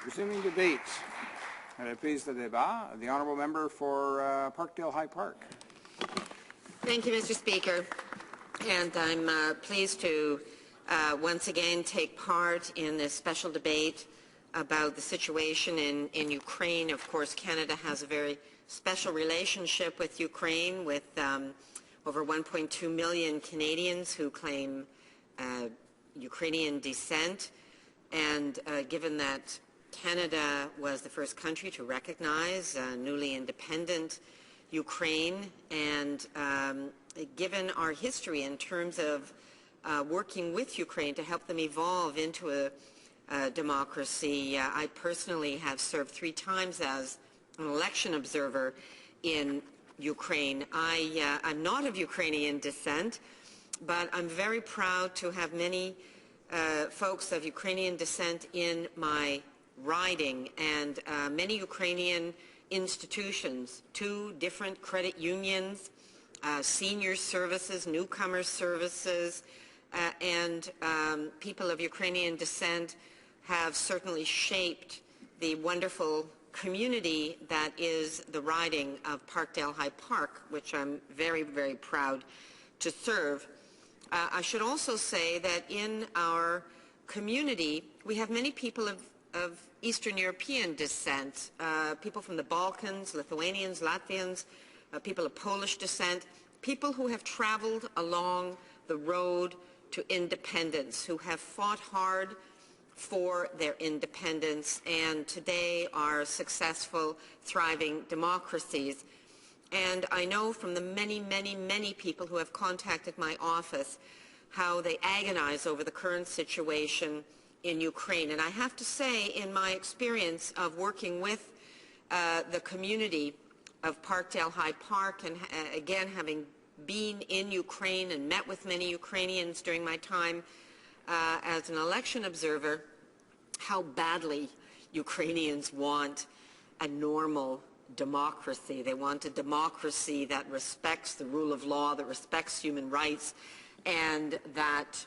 Resuming debate. Please the débat. The honourable member for Parkdale-High Park. Thank you, Mr. Speaker. And I'm pleased to once again take part in this special debate about the situation in Ukraine. Of course, Canada has a very special relationship with Ukraine, with over 1.2 million Canadians who claim Ukrainian descent. And given that Canada was the first country to recognize newly independent Ukraine, and given our history in terms of working with Ukraine to help them evolve into a democracy, I personally have served 3 times as an election observer in Ukraine. I'm not of Ukrainian descent, but I'm very proud to have many folks of Ukrainian descent in my riding, and many Ukrainian institutions, 2 different credit unions, senior services, newcomer services, and people of Ukrainian descent have certainly shaped the wonderful community that is the riding of Parkdale-High Park, which I'm very, very proud to serve. I should also say that in our community we have many people of Eastern European descent, people from the Balkans, Lithuanians, Latvians, people of Polish descent, people who have traveled along the road to independence, who have fought hard for their independence and today are successful, thriving democracies. And I know from the many, many, many people who have contacted my office how they agonize over the current situation in Ukraine. And I have to say, in my experience of working with the community of Parkdale-High Park, and again having been in Ukraine and met with many Ukrainians during my time as an election observer, how badly Ukrainians want a normal democracy. They want a democracy that respects the rule of law, that respects human rights, and that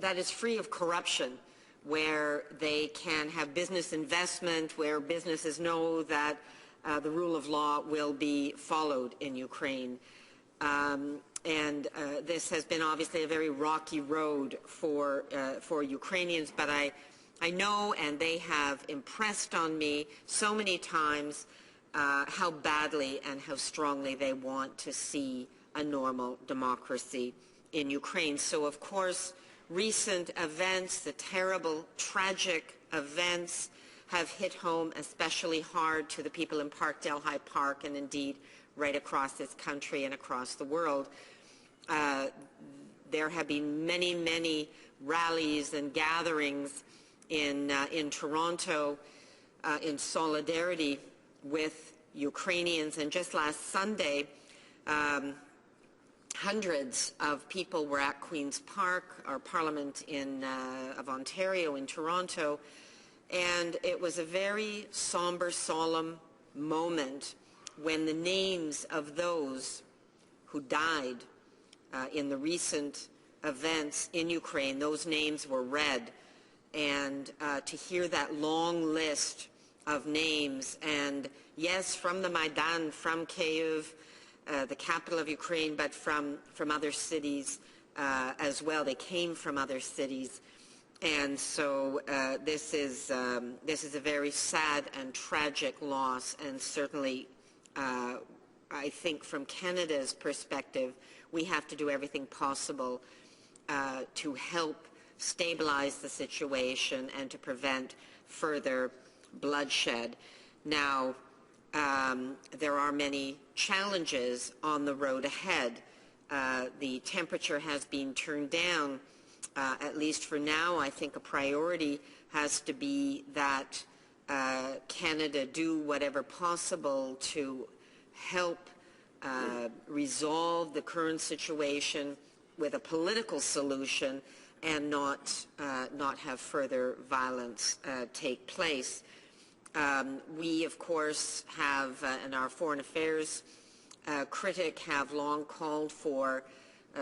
that is free of corruption, where they can have business investment, where businesses know that the rule of law will be followed in Ukraine. This has been obviously a very rocky road for Ukrainians, but I know, and they have impressed on me so many times, how badly and how strongly they want to see a normal democracy in Ukraine. So, of course, recent events, the terrible, tragic events, have hit home especially hard to the people in Parkdale-High Park, and indeed right across this country and across the world. There have been many, many rallies and gatherings in Toronto in solidarity with Ukrainians, and just last Sunday hundreds of people were at Queen's Park, our Parliament of Ontario in Toronto, and it was a very somber, solemn moment when the names of those who died in the recent events in Ukraine, those names were read. And to hear that long list of names, and yes, from the Maidan, from Kyiv, the capital of Ukraine, but from other cities as well. They came from other cities. And so this is a very sad and tragic loss, and certainly I think from Canada's perspective, we have to do everything possible to help stabilize the situation and to prevent further bloodshed. Now, there are many challenges on the road ahead. The temperature has been turned down, at least for now. I think a priority has to be that Canada do whatever possible to help resolve the current situation with a political solution and not have further violence take place. We, of course, have, in our Foreign Affairs Critic, have long called for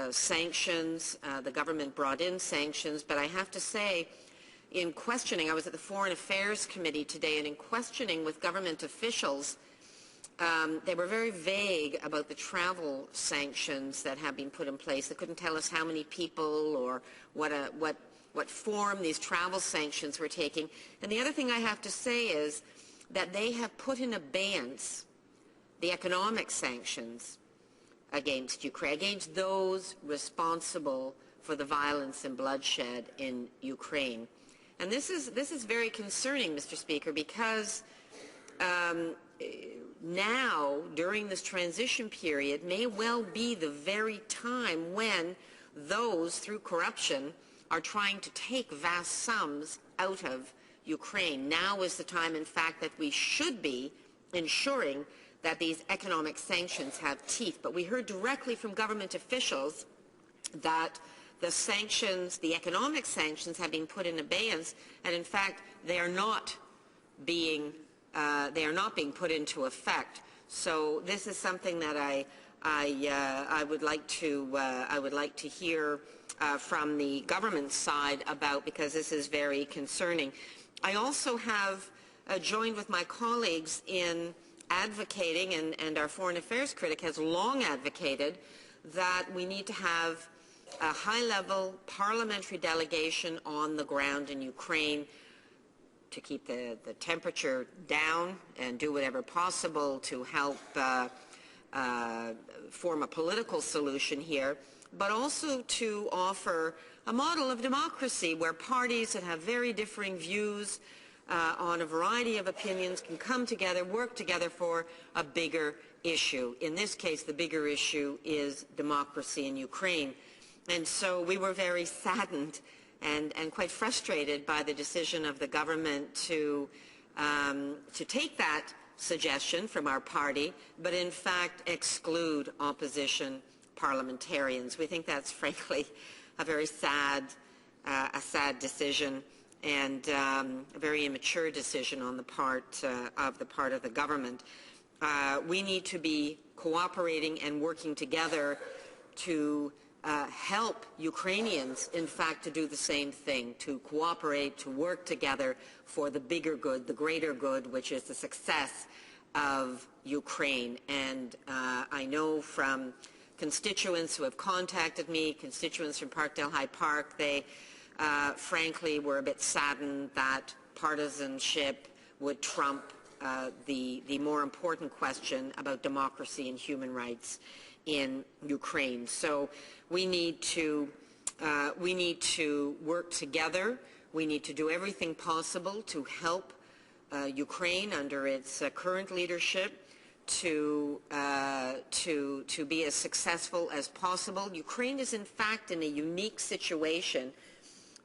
sanctions. The government brought in sanctions, but I have to say in questioning, I was at the Foreign Affairs Committee today, and in questioning with government officials, they were very vague about the travel sanctions that have been put in place. They couldn't tell us how many people or what form these travel sanctions were taking. And the other thing I have to say is that they have put in abeyance the economic sanctions against Ukraine, against those responsible for the violence and bloodshed in Ukraine. And this is very concerning, Mr. Speaker, because now, during this transition period, may well be the very time when those, through corruption, are trying to take vast sums out of Ukraine. Now is the time, in fact, that we should be ensuring that these economic sanctions have teeth. But we heard directly from government officials that the sanctions, the economic sanctions, have been put in abeyance, and in fact, they are not being put into effect. So this is something that I would like to hear from the government side about, because this is very concerning. I also have joined with my colleagues in advocating, and our Foreign Affairs Critic has long advocated, that we need to have a high-level parliamentary delegation on the ground in Ukraine to keep the temperature down and do whatever possible to help form a political solution here, but also to offer a model of democracy where parties that have very differing views on a variety of opinions can come together, work together for a bigger issue. In this case, the bigger issue is democracy in Ukraine. And so we were very saddened and quite frustrated by the decision of the government to take that suggestion from our party, but in fact exclude opposition parliamentarians. We think that's frankly a very sad decision, and a very immature decision on the part of the government. We need to be cooperating and working together to help Ukrainians, in fact, to do the same thing, to cooperate, to work together for the bigger good, the greater good, which is the success of Ukraine. And I know from constituents who have contacted me, constituents from Parkdale-High Park, they frankly were a bit saddened that partisanship would trump the more important question about democracy and human rights in Ukraine. So we need to work together. We need to do everything possible to help Ukraine under its current leadership to be as successful as possible. Ukraine is in fact in a unique situation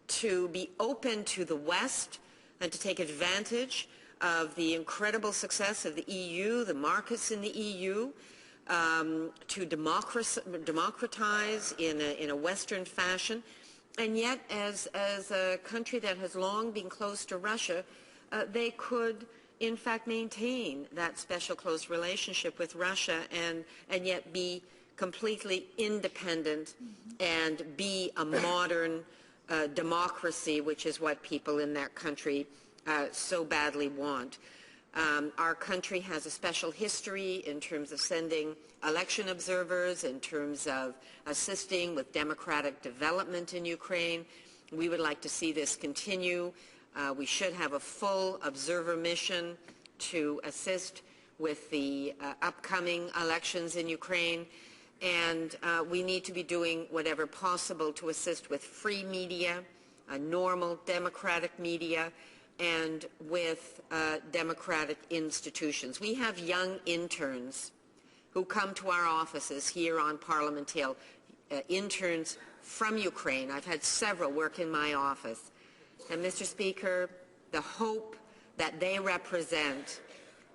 to be open to the West and to take advantage of the incredible success of the EU, the markets in the EU, to democratize in a Western fashion. And yet, as a country that has long been close to Russia, they could in fact maintain that special close relationship with Russia and yet be completely independent and be a modern democracy, which is what people in that country so badly want. Our country has a special history in terms of sending election observers, in terms of assisting with democratic development in Ukraine. We would like to see this continue. We should have a full observer mission to assist with the upcoming elections in Ukraine. And we need to be doing whatever possible to assist with free media, a normal democratic media, and with democratic institutions. We have young interns who come to our offices here on Parliament Hill, interns from Ukraine. I've had several work in my office. And Mr. Speaker, the hope that they represent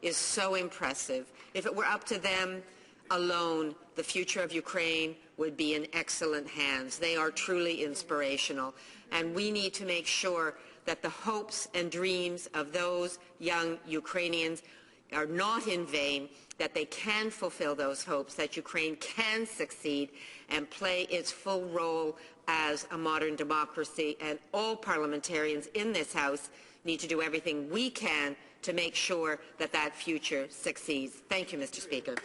is so impressive. If it were up to them alone, the future of Ukraine would be in excellent hands. They are truly inspirational. And we need to make sure that the hopes and dreams of those young Ukrainians are not in vain, that they can fulfill those hopes, that Ukraine can succeed and play its full role as a modern democracy, and all parliamentarians in this House need to do everything we can to make sure that that future succeeds. Thank you, Mr. Speaker.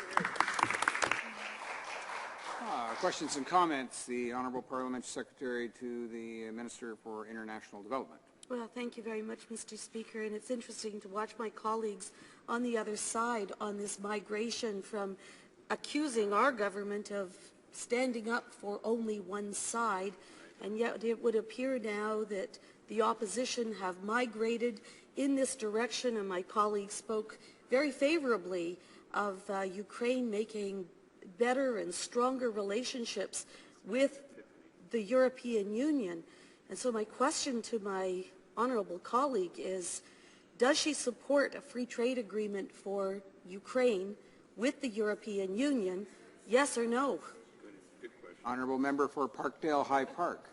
Questions and comments. The Honourable Parliamentary Secretary to the Minister for International Development. Well, thank you very much, Mr. Speaker, and it's interesting to watch my colleagues on the other side on this migration from accusing our government of standing up for only one side, and yet it would appear now that the opposition have migrated in this direction, and my colleagues spoke very favorably of Ukraine making better and stronger relationships with the European Union. And so my question to my honourable colleague is, does she support a free trade agreement for Ukraine with the European Union, yes or no? Honourable Member for Parkdale-High Park.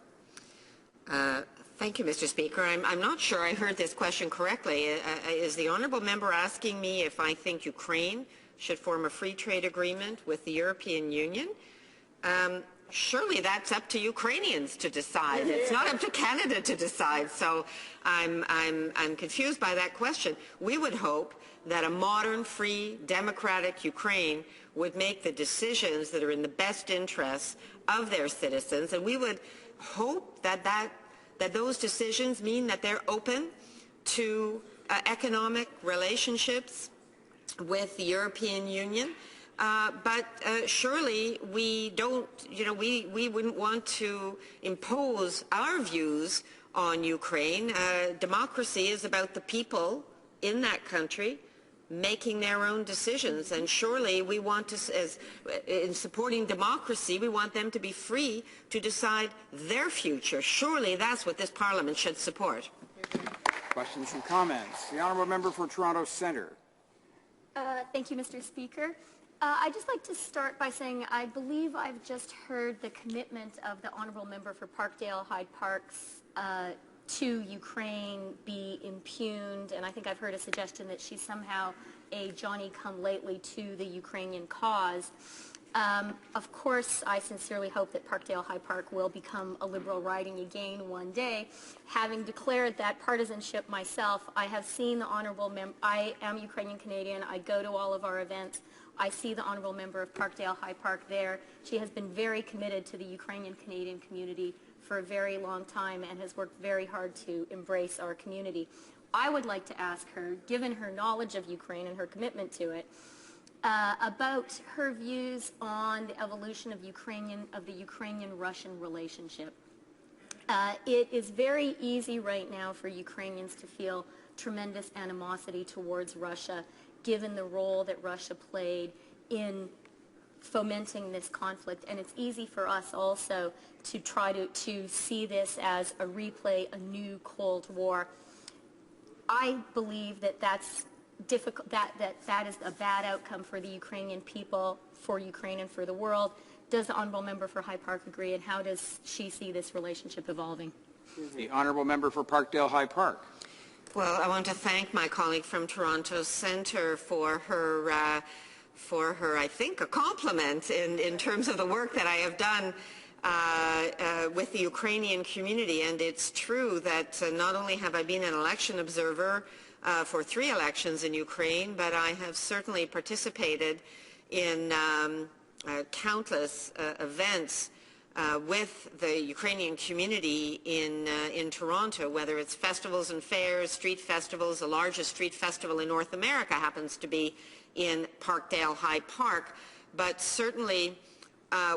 Thank you, Mr. Speaker. I'm not sure I heard this question correctly. Is the honourable member asking me if I think Ukraine should form a free trade agreement with the European Union? Surely that's up to Ukrainians to decide. It's not up to Canada to decide. So I'm confused by that question. We would hope that a modern, free, democratic Ukraine would make the decisions that are in the best interests of their citizens, and we would hope that those decisions mean that they're open to economic relationships with the European Union. But surely we don't, we wouldn't want to impose our views on Ukraine. Democracy is about the people in that country making their own decisions, and surely we want to, in supporting democracy, we want them to be free to decide their future. Surely that's what this Parliament should support. Questions and comments. The Honourable Member for Toronto Centre. Thank you, Mr. Speaker. I'd just like to start by saying I believe I've just heard the commitment of the Honourable Member for Parkdale-High Park's to Ukraine be impugned, and I think I've heard a suggestion that she's somehow a Johnny-come-lately to the Ukrainian cause. Of course, I sincerely hope that Parkdale-High Park will become a Liberal riding again one day. Having declared that partisanship myself, I have seen the Honourable Member, I am Ukrainian-Canadian, I go to all of our events, I see the Honourable Member of Parkdale-High Park there. She has been very committed to the Ukrainian-Canadian community for a very long time and has worked very hard to embrace our community. I would like to ask her, given her knowledge of Ukraine and her commitment to it, about her views on the evolution of the Ukrainian-Russian relationship. It is very easy right now for Ukrainians to feel tremendous animosity towards Russia, given the role that Russia played in fomenting this conflict, and it's easy for us also to try to see this as a replay, a new Cold War. I believe that that's difficult, that is a bad outcome for the Ukrainian people, for Ukraine, and for the world. Does the Honourable Member for High Park agree, and how does she see this relationship evolving? The Honourable Member for Parkdale-High Park. Well, I want to thank my colleague from Toronto Centre for her, I think, a compliment in terms of the work that I have done with the Ukrainian community. And it's true that not only have I been an election observer for 3 elections in Ukraine, but I have certainly participated in countless events with the Ukrainian community in Toronto, whether it's festivals and fairs, street festivals. The largest street festival in North America happens to be in Parkdale-High Park. But certainly,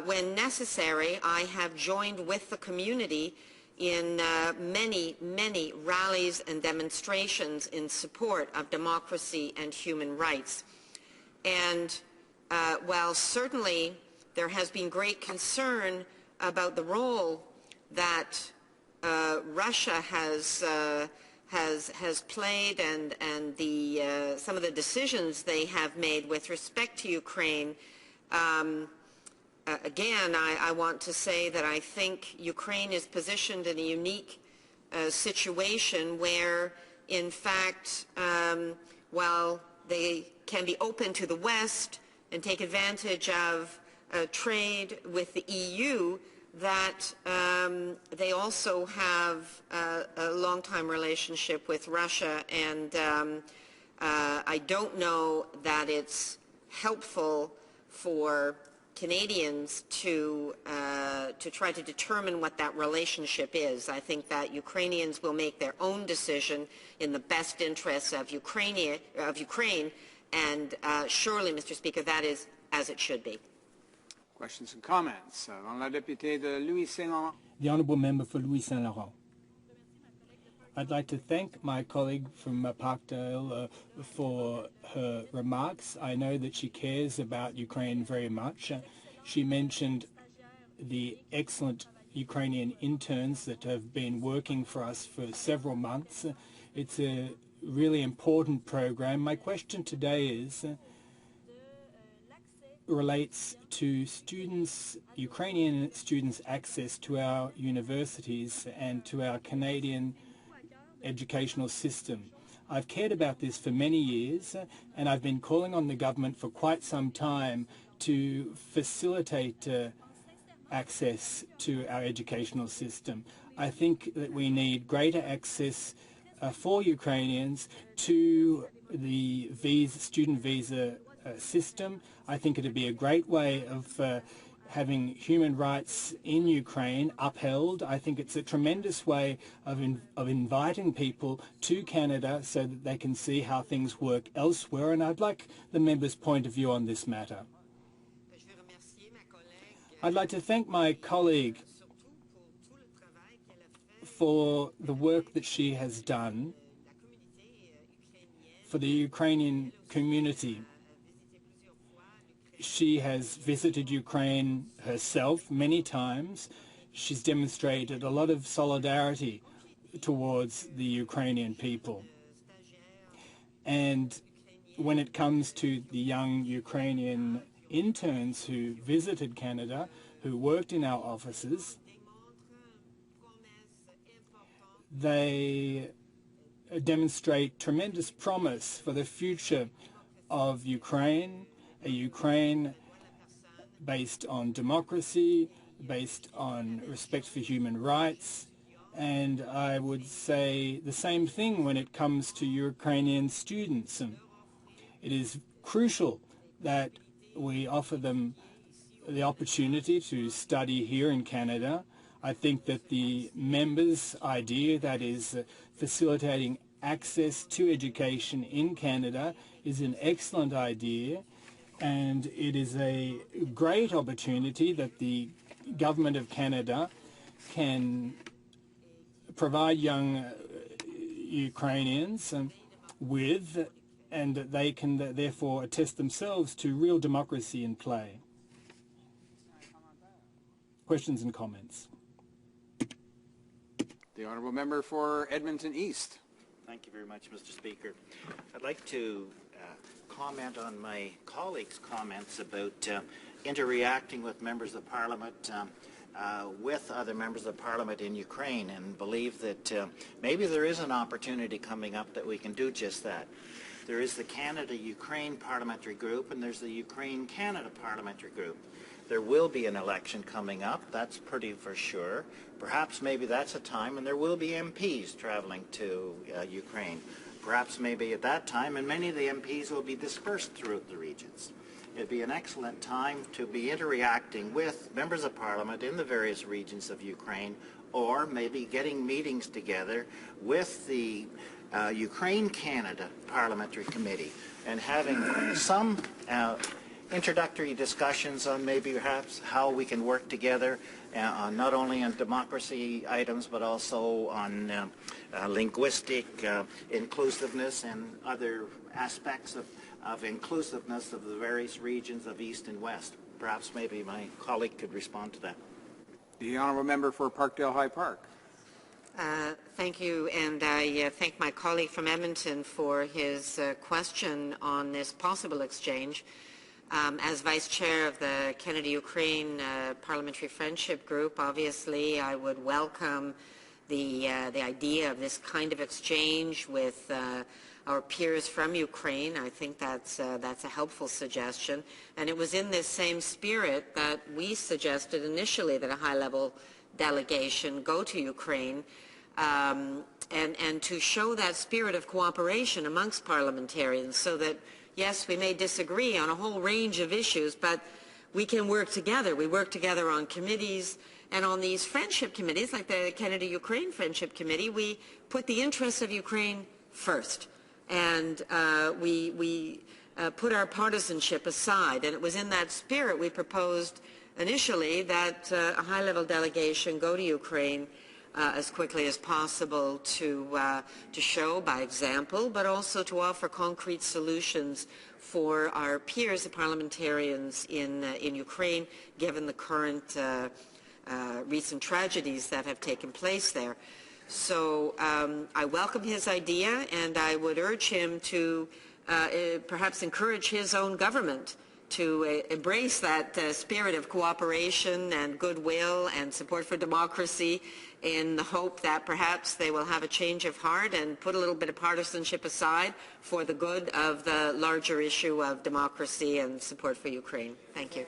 when necessary, I have joined with the community in many, many rallies and demonstrations in support of democracy and human rights. And while certainly there has been great concern about the role that Russia has played and the some of the decisions they have made with respect to Ukraine, again, I want to say that I think Ukraine is positioned in a unique situation where, in fact, while they can be open to the West and take advantage of trade with the EU, that they also have a long-time relationship with Russia, and I don't know that it's helpful for Canadians to try to determine what that relationship is. I think that Ukrainians will make their own decision in the best interests of Ukraine, and surely, Mr. Speaker, that is as it should be. Questions and comments. On la députée de Louis Saint-Laurent. The Honourable Member for Louis Saint-Laurent. I'd like to thank my colleague from Parkdale for her remarks. I know that she cares about Ukraine very much. She mentioned the excellent Ukrainian interns that have been working for us for several months. It's a really important program. My question today relates to students, Ukrainian students' access to our universities and to our Canadian educational system. I've cared about this for many years, and I've been calling on the government for quite some time to facilitate access to our educational system. I think that we need greater access for Ukrainians to the student visa system. I think it would be a great way of having human rights in Ukraine upheld. I think it's a tremendous way of inviting people to Canada so that they can see how things work elsewhere, and I'd like the member's point of view on this matter. I'd like to thank my colleague for the work that she has done for the Ukrainian community. She has visited Ukraine herself many times. She's demonstrated a lot of solidarity towards the Ukrainian people. And when it comes to the young Ukrainian interns who visited Canada, who worked in our offices, they demonstrate tremendous promise for the future of Ukraine, a Ukraine based on democracy, based on respect for human rights, and I would say the same thing when it comes to Ukrainian students. It is crucial that we offer them the opportunity to study here in Canada. I think that the member's idea, that is facilitating access to education in Canada, is an excellent idea, and it is a great opportunity that the Government of Canada can provide young Ukrainians with, and they can therefore attest themselves to real democracy in play. Questions and comments? The Honourable Member for Edmonton East. Thank you very much, Mr. Speaker. I'd like to comment on my colleagues' comments about interacting with members of Parliament, with other members of Parliament in Ukraine, and believe that maybe there is an opportunity coming up that we can do just that. There is the Canada-Ukraine Parliamentary Group, and there's the Ukraine-Canada Parliamentary Group. There will be an election coming up, that's pretty for sure. Perhaps maybe that's a time, and there will be MPs traveling to Ukraine. Perhaps maybe at that time, and many of the MPs will be dispersed throughout the regions. It'd be an excellent time to be interacting with members of Parliament in the various regions of Ukraine, or maybe getting meetings together with the Ukraine-Canada Parliamentary Committee and having some introductory discussions on maybe perhaps how we can work together not only on democracy items but also on linguistic inclusiveness and other aspects of inclusiveness of the various regions of East and West. Perhaps maybe my colleague could respond to that. The Honourable Member for Parkdale-High Park. Thank you, and I thank my colleague from Edmonton for his question on this possible exchange. As Vice Chair of the Canada-Ukraine Parliamentary Friendship Group, obviously I would welcome the idea of this kind of exchange with our peers from Ukraine. I think that's a helpful suggestion. And it was in this same spirit that we suggested initially that a high-level delegation go to Ukraine and to show that spirit of cooperation amongst parliamentarians so that, yes, we may disagree on a whole range of issues, but we can work together. We work together on committees, and on these friendship committees, like the Canada-Ukraine Friendship Committee, we put the interests of Ukraine first. And we put our partisanship aside. And it was in that spirit we proposed initially that a high-level delegation go to Ukraine as quickly as possible to show by example, but also to offer concrete solutions for our peers, the parliamentarians in Ukraine, given the current recent tragedies that have taken place there. So I welcome his idea, and I would urge him to perhaps encourage his own government to embrace that spirit of cooperation and goodwill and support for democracy, in the hope that perhaps they will have a change of heart and put a little bit of partisanship aside for the good of the larger issue of democracy and support for Ukraine. Thank you.